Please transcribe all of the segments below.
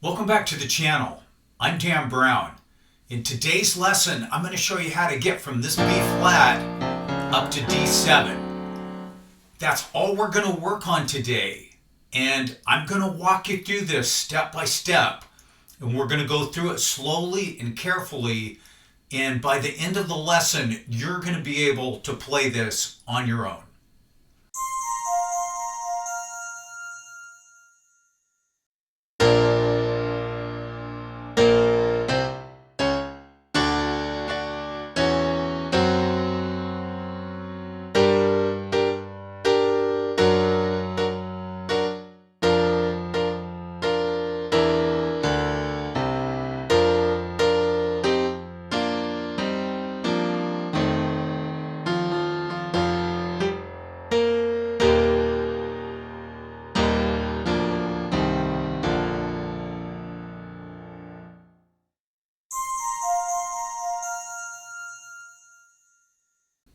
Welcome back to the channel. I'm Dan Brown. In today's lesson, I'm going to show you how to get from this B flat up to D7. That's all we're going to work on today. And I'm going to walk you through this step by step. And we're going to go through it slowly and carefully. And by the end of the lesson, you're going to be able to play this on your own.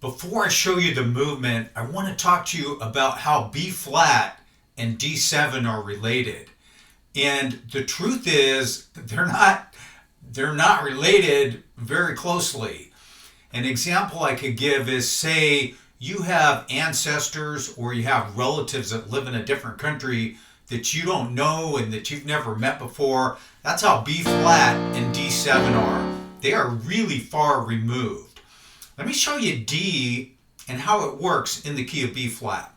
Before I show you the movement, I want to talk to you about how B flat and D7 are related. And the truth is, they're not related very closely. An example I could give is, say you have ancestors or you have relatives that live in a different country that you don't know and that you've never met before. That's how B flat and D7 are. They are really far removed. Let me show you D and how it works in the key of B flat.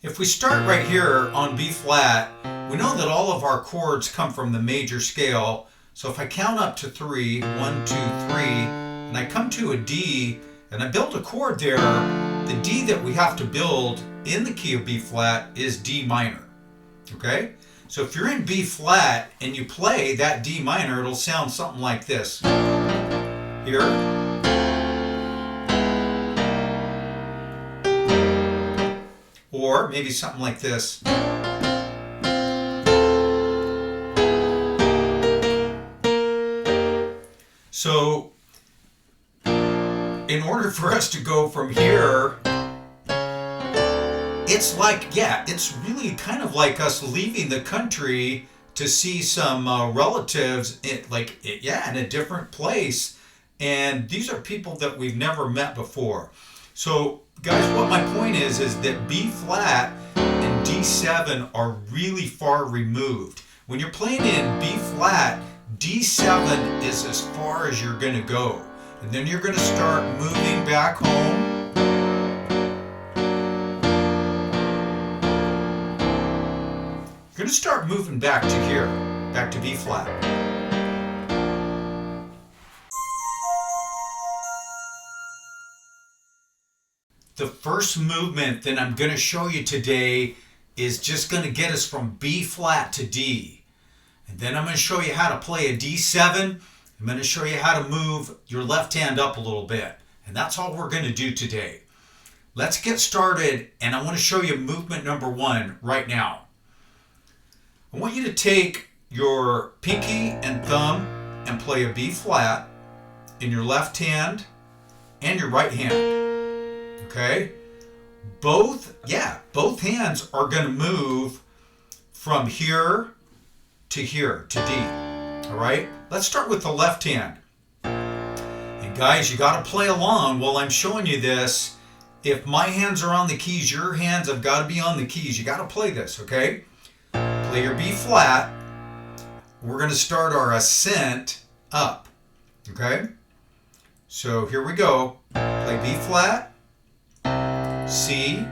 If we start right here on B flat, we know that all of our chords come from the major scale. So if I count up to 3, 1, 2, 3, and I come to a D and I build a chord there, the D that we have to build in the key of B flat is D minor. Okay? So if you're in B flat and you play that D minor, it'll sound something like this. Here. Or maybe something like this. So, in order for us to go from here, it's like, it's really kind of like us leaving the country to see some relatives in a different place. And these are people that we've never met before. So, guys, what my point is that B flat and D7 are really far removed. When you're playing in B flat, D7 is as far as you're going to go. And then you're going to start moving back home. You're going to start moving back to here, back to B flat. The first movement that I'm going to show you today is just going to get us from B flat to D. And then I'm going to show you how to play a D7. I'm going to show you how to move your left hand up a little bit. And that's all we're going to do today. Let's get started, and I want to show you movement number 1 right now. I want you to take your pinky and thumb and play a B flat in your left hand and your right hand. Okay? Both hands are going to move from here, to D. All right? Let's start with the left hand. And guys, you got to play along while I'm showing you this. If my hands are on the keys, your hands have got to be on the keys. You got to play this, okay? Play your B flat. We're going to start our ascent up. Okay? So here we go. Play B flat. C.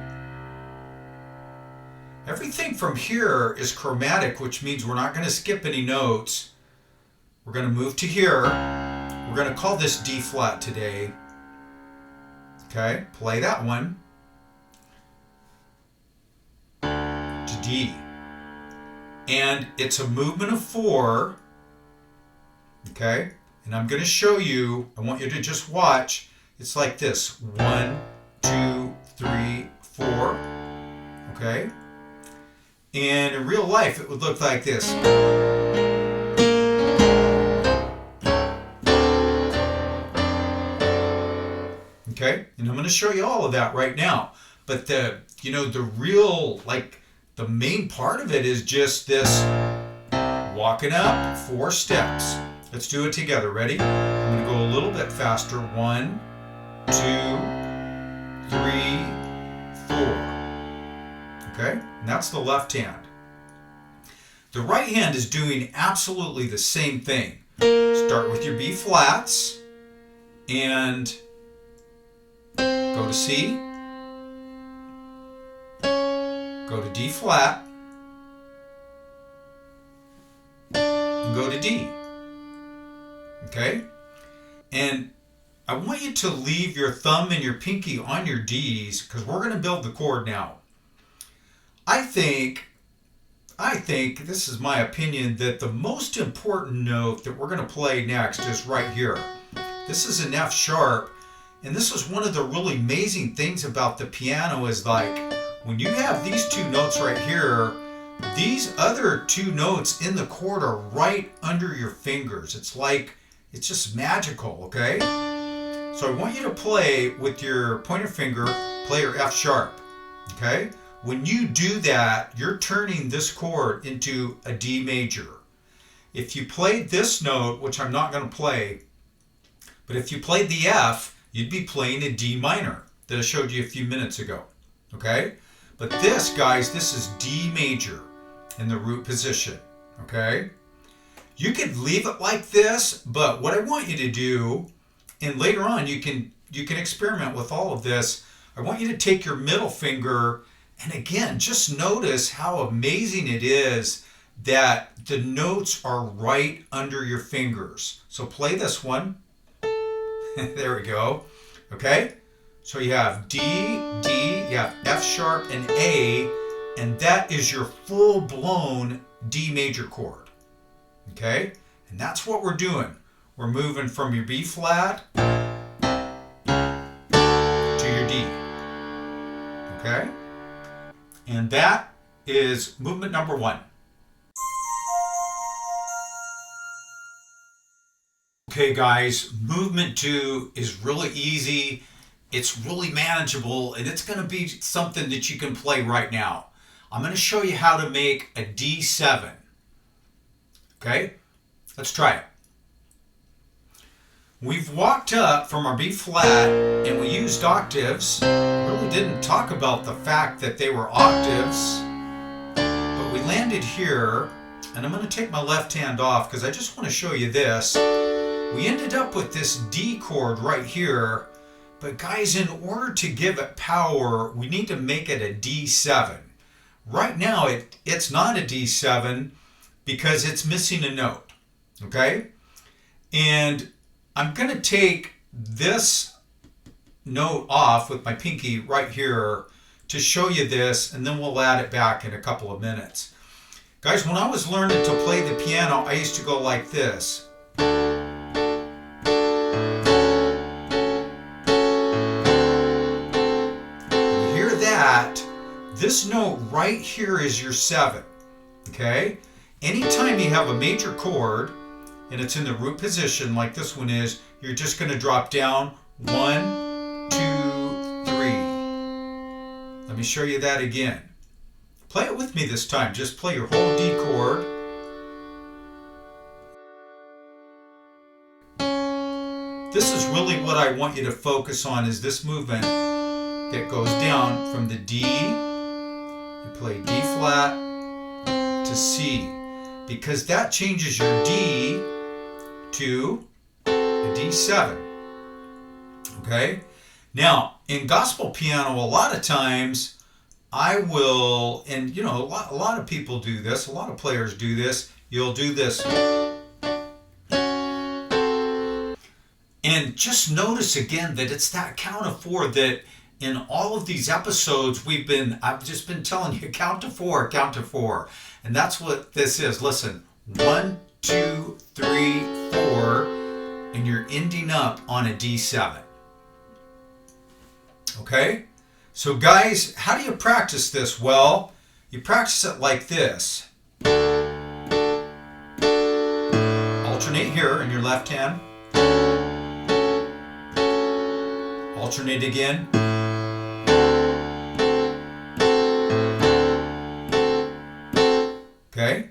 Everything from here is chromatic, which means we're not going to skip any notes. We're going to move to here. We're going to call this D flat today. Okay, play that one. To D. And it's a movement of 4. Okay, and I'm going to show you, I want you to just watch. It's like this. 1, 2, 3, 4. Okay? And in real life, it would look like this. Okay? And I'm going to show you all of that right now. But the real, the main part of it is just this walking up 4 steps. Let's do it together. Ready? I'm going to go a little bit faster. 1, 2, 3, 4. Okay? And that's the left hand. The right hand is doing absolutely the same thing. Start with your B flats and go to C, go to D flat, and go to D. Okay? And I want you to leave your thumb and your pinky on your Ds because we're going to build the chord now. I think, this is my opinion, that the most important note that we're going to play next is right here. This is an F sharp, and this is one of the really amazing things about the piano is like when you have these 2 notes right here, these other 2 notes in the chord are right under your fingers. It's just magical, okay? So I want you to play with your pointer finger, play your F sharp, okay? When you do that, you're turning this chord into a D major. If you played this note, which I'm not going to play, but if you played the F, you'd be playing a D minor that I showed you a few minutes ago, okay? But this, guys, this is D major in the root position, okay? You could leave it like this, but what I want you to do, and later on you can experiment with all of this, I want you to take your middle finger and again, just notice how amazing it is that the notes are right under your fingers. So play this one. There we go. Okay? So you have D, D, you have F sharp and A, and that is your full-blown D major chord. Okay? And that's what we're doing. We're moving from your B flat to your D. Okay? And that is movement number 1. Okay guys, movement 2 is really easy, it's really manageable, and it's going to be something that you can play right now. I'm going to show you how to make a D7. Okay, let's try it. We've walked up from our B flat and we used octaves. Really didn't talk about the fact that they were octaves, but we landed here, and I'm going to take my left hand off because I just want to show you this. We ended up with this D chord right here, but guys, in order to give it power, we need to make it a D7. Right now, it's not a D7 because it's missing a note, okay? And I'm going to take this note off with my pinky right here to show you this, and then we'll add it back in a couple of minutes. Guys, when I was learning to play the piano, I used to go like this. This note right here is your 7, okay? Anytime you have a major chord and it's in the root position like this one is, you're just going to drop down 1, 2, 3. Let me show you that again. Play it with me this time. Just play your whole D chord. This is really what I want you to focus on, is this movement that goes down from the D. You play D flat to C, because that changes your D to a D7. Okay? Now, in gospel piano, a lot of times I will, and you know, a lot of people do this, a lot of players do this, you'll do this. And just notice again that it's that count of 4 that in all of these episodes I've just been telling you, count to 4, count to 4. And that's what this is. Listen, 1, 2, 3, 4, and you're ending up on a D7. Okay? So guys, how do you practice this? Well, you practice it like this. Alternate here in your left hand. Alternate again. Okay?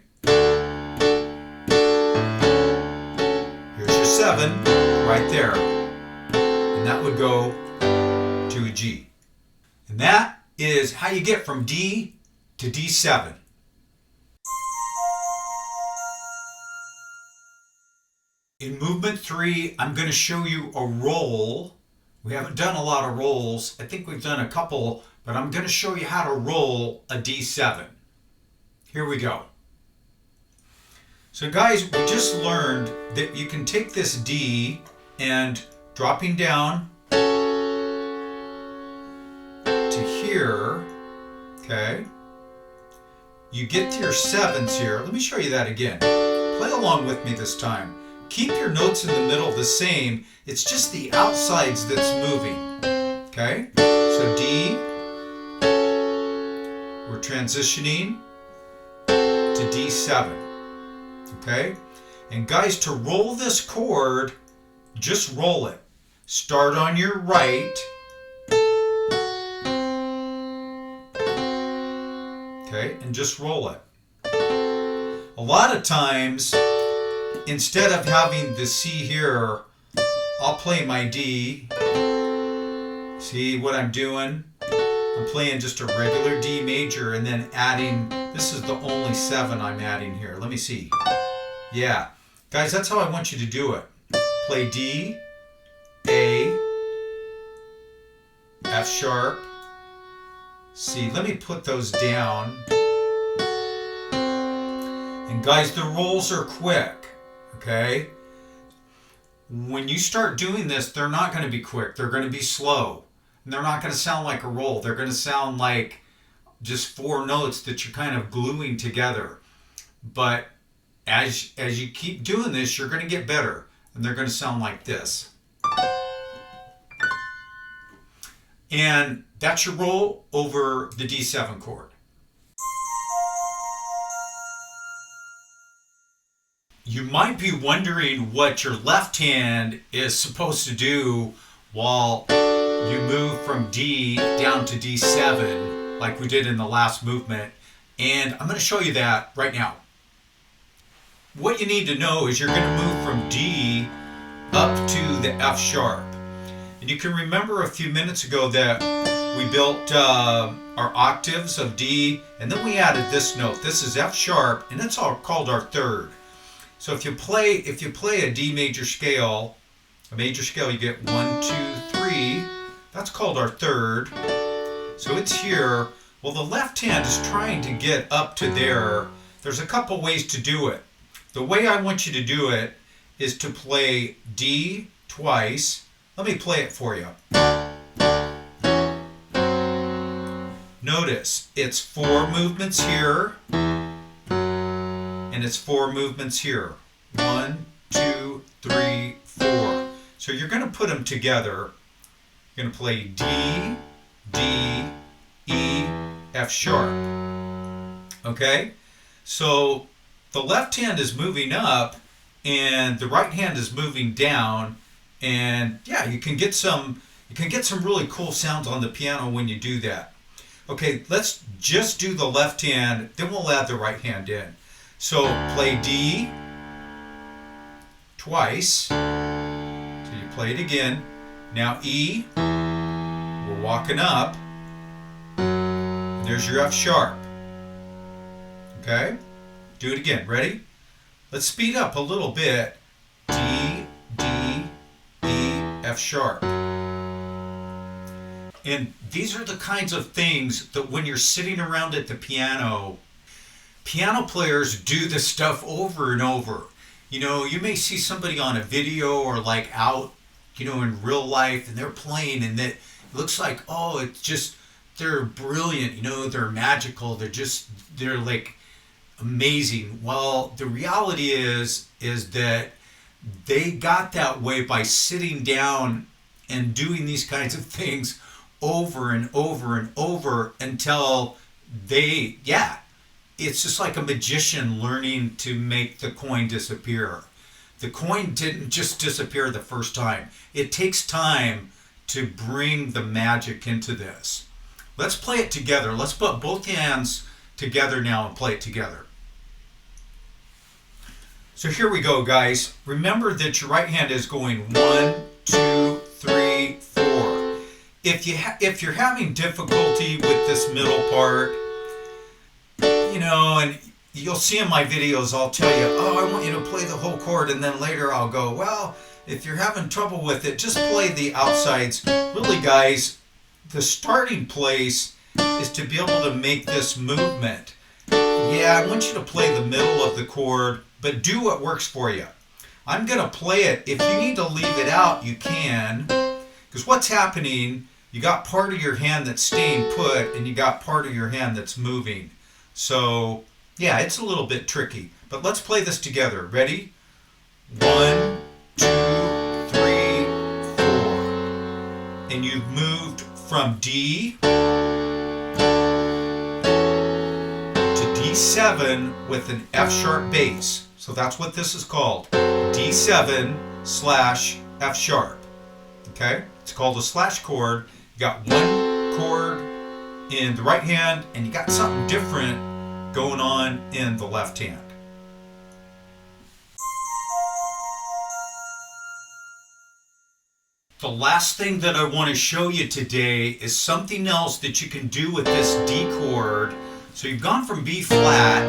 D7 right there. And that would go to a G. And that is how you get from D to D7. In movement 3, I'm going to show you a roll. We haven't done a lot of rolls. I think we've done a couple, but I'm going to show you how to roll a D7. Here we go. So guys, we just learned that you can take this D and dropping down to here, okay? You get to your 7s here. Let me show you that again. Play along with me this time. Keep your notes in the middle the same. It's just the outsides that's moving, okay? So D, we're transitioning to D7, okay? And guys, to roll this chord, just roll it. Start on your right, okay, and just roll it. A lot of times, instead of having the C here, I'll play my D. See what I'm doing? I'm playing just a regular D major and then adding, this is the only 7 I'm adding here. Let me see. Yeah. Guys, that's how I want you to do it. Play D, A, F sharp, C. Let me put those down. And guys, the rolls are quick. Okay? When you start doing this, they're not going to be quick. They're going to be slow. And they're not going to sound like a roll. They're going to sound like just 4 notes that you're kind of gluing together. But as you keep doing this, you're going to get better. And they're going to sound like this. And that's your roll over the D7 chord. You might be wondering what your left hand is supposed to do while you move from D down to D7 like we did in the last movement. And I'm going to show you that right now. What you need to know is you're going to move from D up to the F sharp. And you can remember a few minutes ago that we built our octaves of D, and then we added this note. This is F sharp, and it's all called our third. So if you play a D major scale, you get 1, 2, 3. That's called our third. So it's here. Well, the left hand is trying to get up to there. There's a couple ways to do it. The way I want you to do it is to play D twice. Let me play it for you. Notice it's 4 movements here. And it's 4 movements here. 1, 2, 3, 4. So you're going to put them together. You're going to play D, D, E, F sharp. Okay? So the left hand is moving up and the right hand is moving down. And yeah, you can get some really cool sounds on the piano when you do that. Okay, let's just do the left hand, then we'll add the right hand in. So play D twice. So you play it again. Now E, we're walking up. And there's your F sharp. Okay? Do it again. Ready? Let's speed up a little bit. D, D, E, F sharp. And these are the kinds of things that when you're sitting around at the piano players do this stuff over and over. You know, you may see somebody on a video or like out, you know, in real life and they're playing and that looks like, oh, it's just, they're brilliant, you know, they're magical, they're like amazing. Well, the reality is that they got that way by sitting down and doing these kinds of things over and over and over until it's just like a magician learning to make the coin disappear. The coin didn't just disappear the first time. It takes time to bring the magic into this. Let's play it together. Let's put both hands together now and play it together. So here we go, guys. Remember that your right hand is going 1, 2, 3, 4. If you're having difficulty with this middle part, you know, and you'll see in my videos, I'll tell you, oh, I want you to play the whole chord, and then later I'll go, well, if you're having trouble with it, just play the outsides. Really, guys, the starting place is to be able to make this movement. Yeah, I want you to play the middle of the chord, but do what works for you. I'm going to play it. If you need to leave it out, you can. Because what's happening, you got part of your hand that's staying put, and you got part of your hand that's moving. So, yeah, it's a little bit tricky. But let's play this together. Ready? 1, 2, 3, 4. And you've moved from D to D7 with an F sharp bass. So that's what this is called. D7/F sharp. Okay? It's called a slash chord. You got one chord in the right hand, and you got something different going on in the left hand. The last thing that I want to show you today is something else that you can do with this D chord. So you've gone from B flat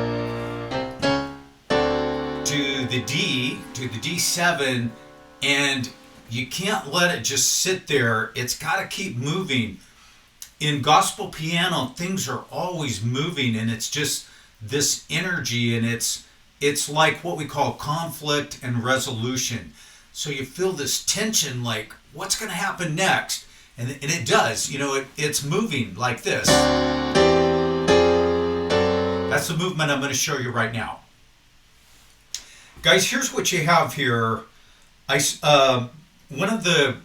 to the D, to the D7, and you can't let it just sit there. It's got to keep moving. In gospel piano, things are always moving, and it's just this energy, and it's like what we call conflict and resolution. So you feel this tension, like what's going to happen next? And it does, you know, it's moving like this. That's the movement I'm going to show you right now. Guys, here's what you have here. One of the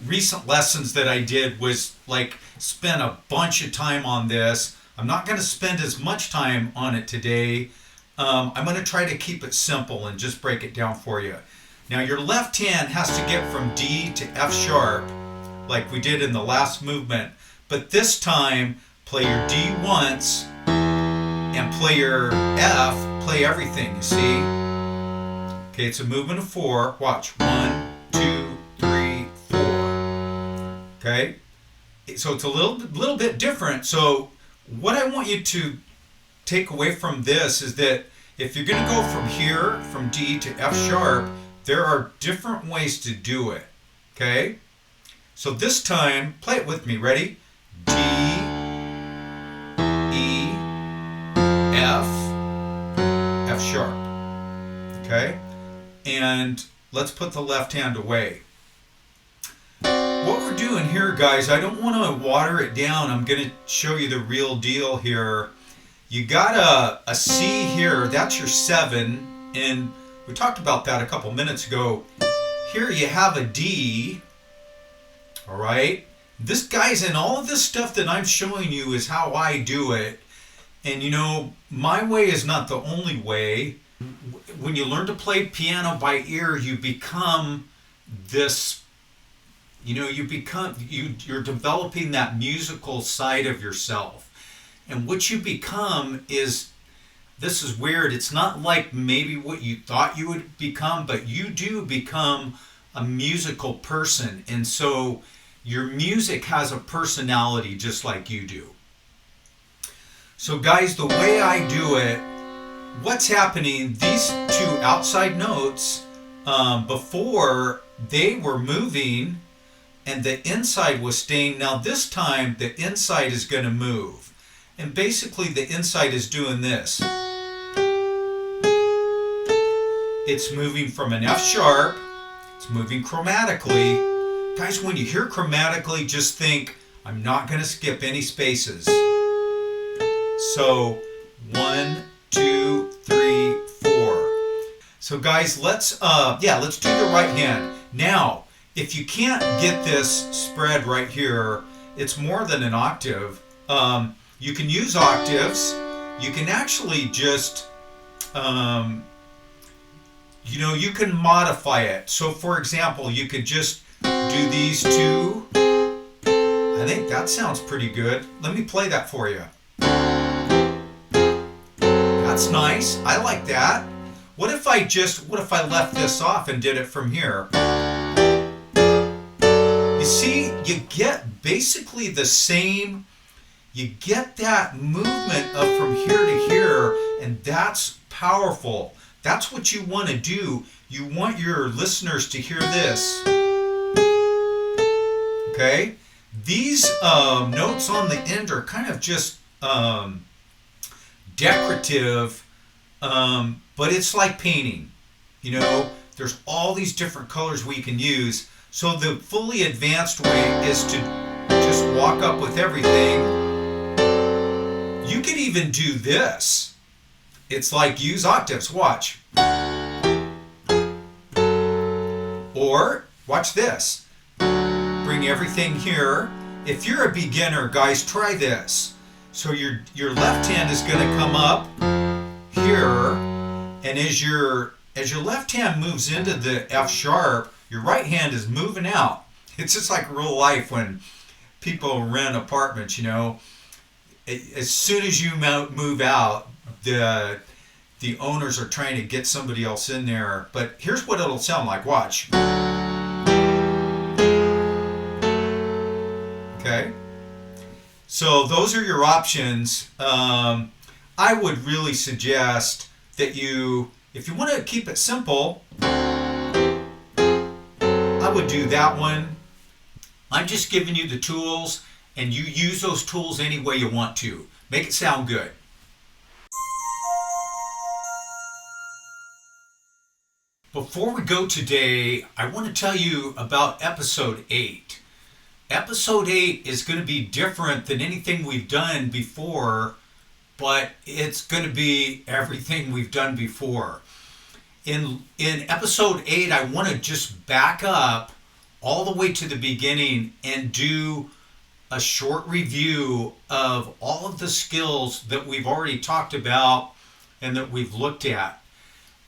recent lessons that I did was like spend a bunch of time on this. I'm not going to spend as much time on it today. I'm going to try to keep it simple and just break it down for you. Now your left hand has to get from D to F sharp like we did in the last movement, but this time play your D once and play your F, play everything, you see? Okay, it's a movement of 4. Watch. 1, 2, 3, 4. Okay? So it's a little bit different. So what I want you to take away from this is that if you're going to go from here, from D to F sharp, there are different ways to do it. Okay? So this time, play it with me. Ready? D, E, F, F sharp. Okay? And let's put the left hand away. What we're doing here, guys, I don't want to water it down. I'm going to show you the real deal here. You got a C here. That's your 7. And we talked about that a couple minutes ago. Here you have a D. All right? This, guys, and all of this stuff that I'm showing you is how I do it. And, you know, my way is not the only way. When you learn to play piano by ear, you become this, you know, you're developing that musical side of yourself. And what you become is, this is weird, it's not like maybe what you thought you would become, but you do become a musical person. And so your music has a personality just like you do. So guys, the way I do it, what's happening, these two outside notes, before they were moving and the inside was staying. Now this time the inside is going to move. And basically the inside is doing this. It's moving from an F sharp. It's moving chromatically. Guys, when you hear chromatically, just think, I'm not going to skip any spaces. So 1, 2, 3, 4. So guys, let's do the right hand. Now, if you can't get this spread right here, it's more than an octave. You can use octaves. You can actually just, you can modify it. So for example, you could just do these two. I think that sounds pretty good. Let me play that for you. That's nice. I like that. What if I left this off and did it from here? You see, you get basically the same, you get that movement of from here to here, and that's powerful. That's what you want to do. You want your listeners to hear this. Okay? These notes on the end are kind of just decorative, but it's like painting. You know, there's all these different colors we can use. So the fully advanced way is to just walk up with everything. You could even do this. It's like use octaves. Watch. Or watch this. Bring everything here. If you're a beginner, guys, try this. So your left hand is going to come up here, and as your left hand moves into the F sharp, your right hand is moving out. It's just like real life when people rent apartments, you know. As soon as you move out, the owners are trying to get somebody else in there. But here's what it'll sound like. Watch. Okay. So those are your options. I would really suggest that if you want to keep it simple, I would do that one. I'm just giving you the tools, and you use those tools any way you want to. Make it sound good. Before we go today, I want to tell you about episode 8. Episode 8 is going to be different than anything we've done before, but it's going to be everything we've done before. In episode 8, I want to just back up all the way to the beginning and do a short review of all of the skills that we've already talked about and that we've looked at.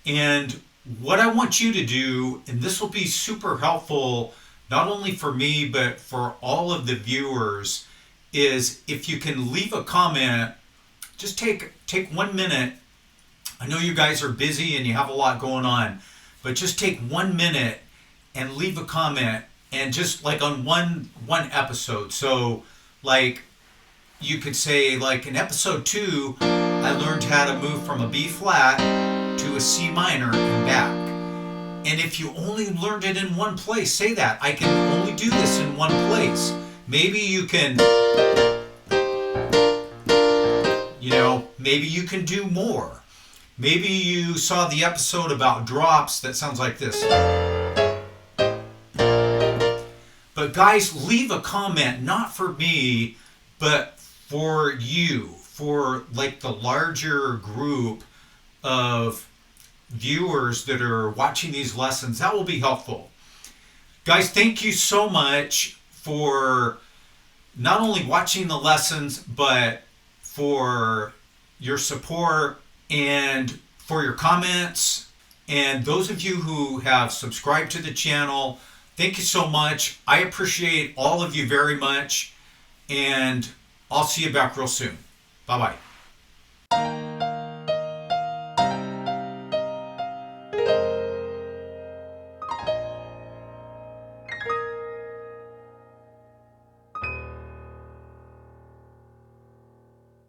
And what I want you to do, and this will be super helpful not only for me but for all of the viewers, is if you can leave a comment. Just take 1 minute. I know you guys are busy and you have a lot going on, but just take 1 minute and leave a comment, and just like on one episode. So like you could say, like in episode 2, I learned how to move from a B flat to a C minor and back. And if you only learned it in one place, say that. I can only do this in one place. Maybe you can, maybe you can do more. Maybe you saw the episode about drops that sounds like this. But guys, leave a comment, not for me, but for you, for like the larger group of viewers that are watching these lessons. That will be helpful. Guys, thank you so much for not only watching the lessons, but for your support and for your comments. And those of you who have subscribed to the channel, thank you so much. I appreciate all of you very much. And I'll see you back real soon. Bye-bye.